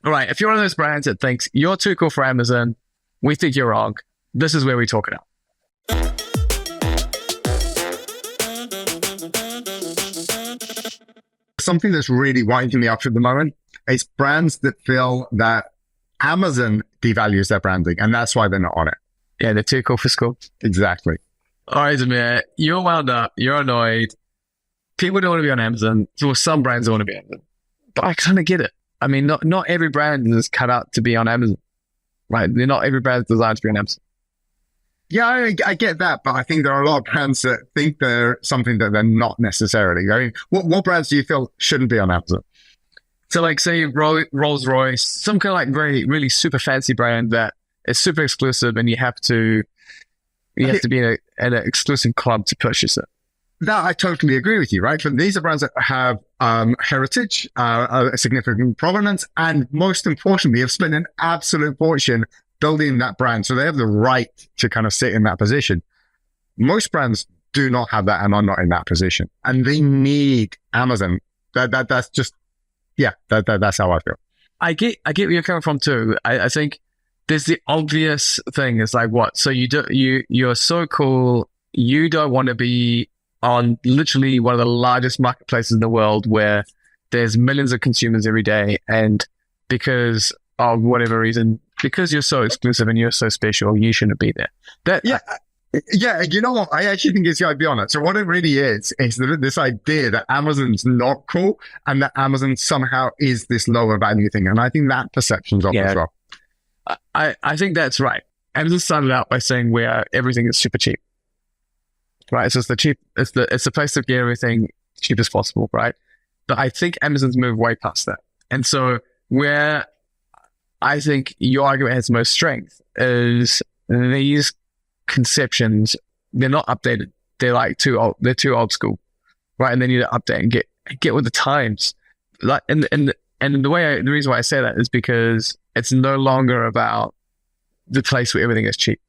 All right, if you're one of those brands that thinks you're too cool for Amazon, we think you're wrong. This is where we talk it out. Something that's really winding me up at the moment is brands that feel that Amazon devalues their branding, and that's why they're not on it. Yeah, they're too cool for school. Exactly. All right, Zamir, you're wound up. You're annoyed. People don't want to be on Amazon. So some brands don't want to be on Amazon. But I kind of get it. I mean, not every brand is cut out to be on Amazon, right? Not every brand is designed to be on Amazon. Yeah, I get that, but I think there are a lot of brands that think they're something that they're not necessarily. I mean, what brands do you feel shouldn't be on Amazon? So like say Rolls Royce, some kind of like very, really super fancy brand that is super exclusive and you have to be in an exclusive club to purchase it. That I totally agree with you, right? But these are brands that have heritage, a significant provenance, and most importantly, have spent an absolute fortune building that brand. So they have the right to kind of sit in that position. Most brands do not have that and are not in that position. And they need Amazon. That's just, yeah, that's how I feel. I get where you're coming from too. I think there's the obvious thing. It's like, what? So you're so cool. You don't want to be on literally one of the largest marketplaces in the world where there's millions of consumers every day. And because of whatever reason, because you're so exclusive and you're so special, you shouldn't be there. Yeah, you know what? I actually think it's the idea on it. So what it really is this idea that Amazon's not cool and that Amazon somehow is this lower value thing. And I think that perception's off as well. I think that's right. Amazon started out by saying where everything is super cheap. Right, so it's the place to get everything cheap as possible, right? But I think Amazon's moved way past that. And so where I think your argument has the most strength is these conceptions, they're not updated. They're like too old. They're too old school, right? And they need to update and get with the times. Like, and the reason why I say that is because it's no longer about the place where everything is cheap,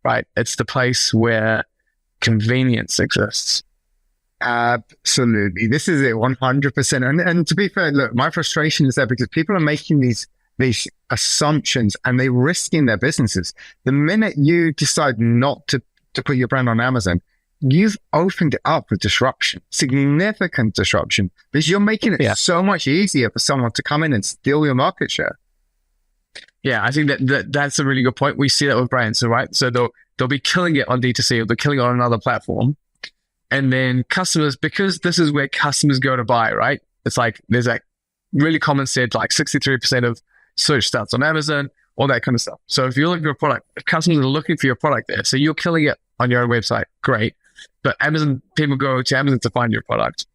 right? It's the place where convenience exists. Absolutely. This is it, 100%. And to be fair, look, my frustration is there because people are making these assumptions and they're risking their businesses. The minute you decide not to put your brand on Amazon, you've opened it up for disruption, significant disruption, because you're making it so much easier for someone to come in and steal your market share. Yeah, I think that's a really good point. We see that with brands, right? So they'll be killing it on D2C, or they're killing it on another platform. And then customers, because this is where customers go to buy, right? It's like, there's a really common said, like 63% of search starts on Amazon, all that kind of stuff. So if you're looking for a product, if customers are looking for your product there, so you're killing it on your own website, great. But people go to Amazon to find your product.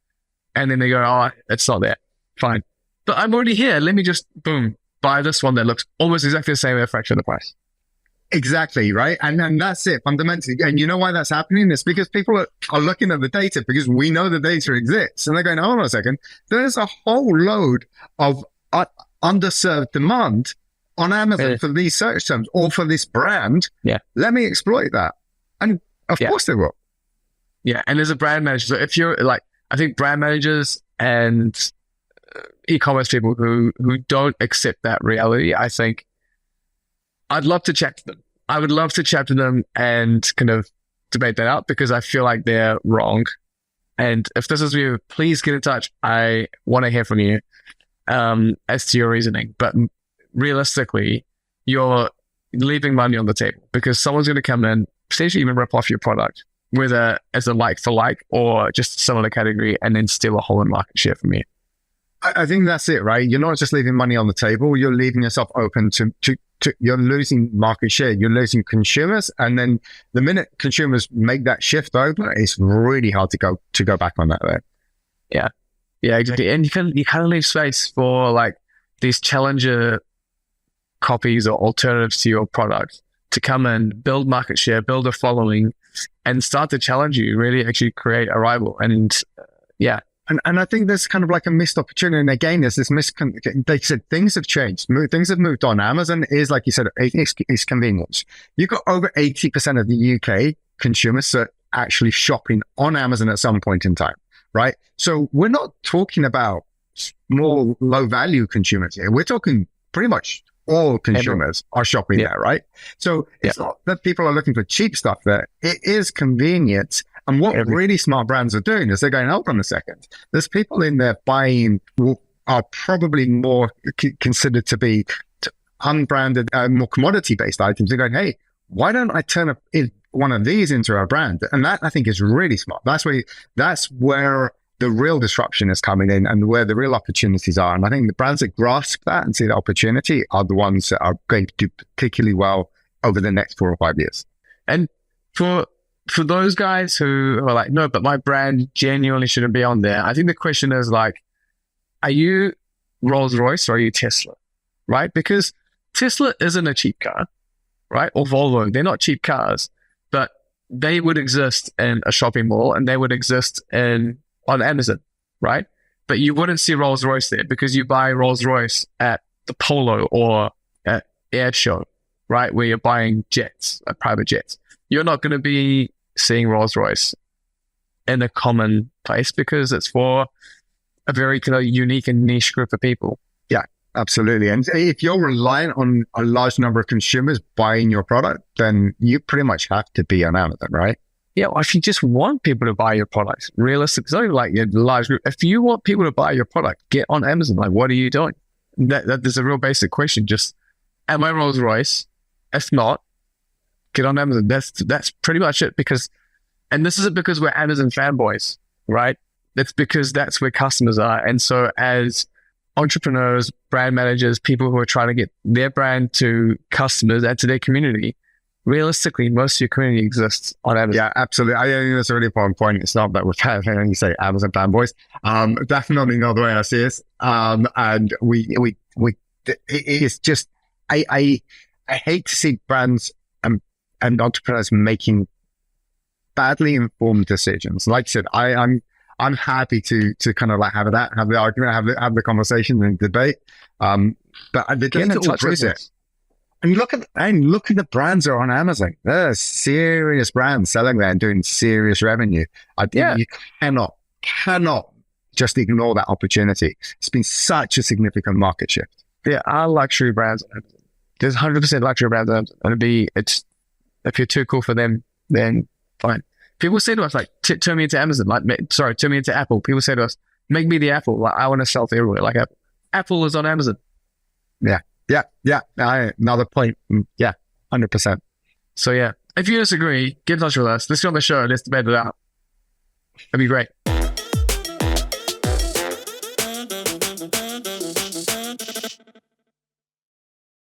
And then they go, oh, it's not there. Fine. But I'm already here. Let me just, boom, buy this one that looks almost exactly the same at a fraction of the price. Exactly, right? And that's it, fundamentally. And you know why that's happening? It's because people are looking at the data because we know the data exists. And they're going, hold on a second, there's a whole load of underserved demand on Amazon for these search terms or for this brand. Yeah. Let me exploit that. And of course they will. Yeah. And as a brand manager, so if you're like, I think brand managers and e-commerce people who don't accept that reality, I think I'd love to chat to them. I would love to chat to them and kind of debate that out because I feel like they're wrong. And if this is you, please get in touch. I want to hear from you as to your reasoning. But realistically, you're leaving money on the table because someone's going to come in, potentially even rip off your product, whether as a like for like or just a similar category, and then steal a whole market share from you. I think that's it, right? You're not just leaving money on the table. You're leaving yourself open to you're losing market share. You're losing consumers. And then the minute consumers make that shift over, it's really hard to go back on that there. Yeah. Yeah, exactly. And you kind of leave space for like these challenger copies or alternatives to your product to come and build market share, build a following, and start to challenge you, really actually create a rival. And And I think there's kind of like a missed opportunity. And again, there's this they said things have changed. Things have moved on. Amazon is, like you said, it's convenience. You've got over 80% of the UK consumers that are actually shopping on Amazon at some point in time, right? So we're not talking about small, low value consumers here. We're talking pretty much all consumers are shopping there, right? So it's not that people are looking for cheap stuff there. It is convenient. And what really smart brands are doing is they're going, hold on a second. There's people in there buying are probably more considered to be unbranded, more commodity-based items. They're going, hey, why don't I turn one of these into a brand? And that, I think, is really smart. That's where the real disruption is coming in and where the real opportunities are. And I think the brands that grasp that and see the opportunity are the ones that are going to do particularly well over the next 4 or 5 years. And for those guys who are like, no, but my brand genuinely shouldn't be on there, I think the question is like, are you Rolls-Royce or are you Tesla? Right? Because Tesla isn't a cheap car, right? Or Volvo, they're not cheap cars, but they would exist in a shopping mall and they would exist on Amazon, right? But you wouldn't see Rolls-Royce there because you buy Rolls-Royce at the Polo or at Air Show, right? Where you're buying jets, private jets. You're not going to be seeing Rolls-Royce in a common place because it's for a very kind of unique and niche group of people. Yeah, absolutely. And if you're reliant on a large number of consumers buying your product, then you pretty much have to be on Amazon, right? Yeah, well, if you just want people to buy your products, realistically, it's not even like a large group. If you want people to buy your product, get on Amazon. Like, what are you doing? That is a real basic question. Just, am I Rolls-Royce? If not, get on Amazon. That's pretty much it. And this isn't because we're Amazon fanboys, right? It's because that's where customers are. And so as entrepreneurs, brand managers, people who are trying to get their brand to customers and to their community, realistically, most of your community exists on Amazon. Yeah, absolutely. I think that's a really important point. It's not that we're when you say Amazon fanboys. Definitely not the way I see it. And it's just, I hate to see brands and entrepreneurs making badly informed decisions. Like I said, I'm happy to kind of like have the argument, have the conversation and debate. But they get in touch with it. And look at the brands that are on Amazon. There's serious brands selling there and doing serious revenue. I think you cannot just ignore that opportunity. It's been such a significant market shift. There are luxury brands on Amazon. There's 100% luxury brands on Amazon. If you're too cool for them, then fine. People say to us, like, turn me into Amazon. Turn me into Apple. People say to us, make me the Apple. Like, I want to sell to everywhere. Like, Apple is on Amazon. Yeah. Another point. Yeah, 100%. So yeah, if you disagree, get in touch with us. Let's go on the show. Let's debate it out. That'd be great.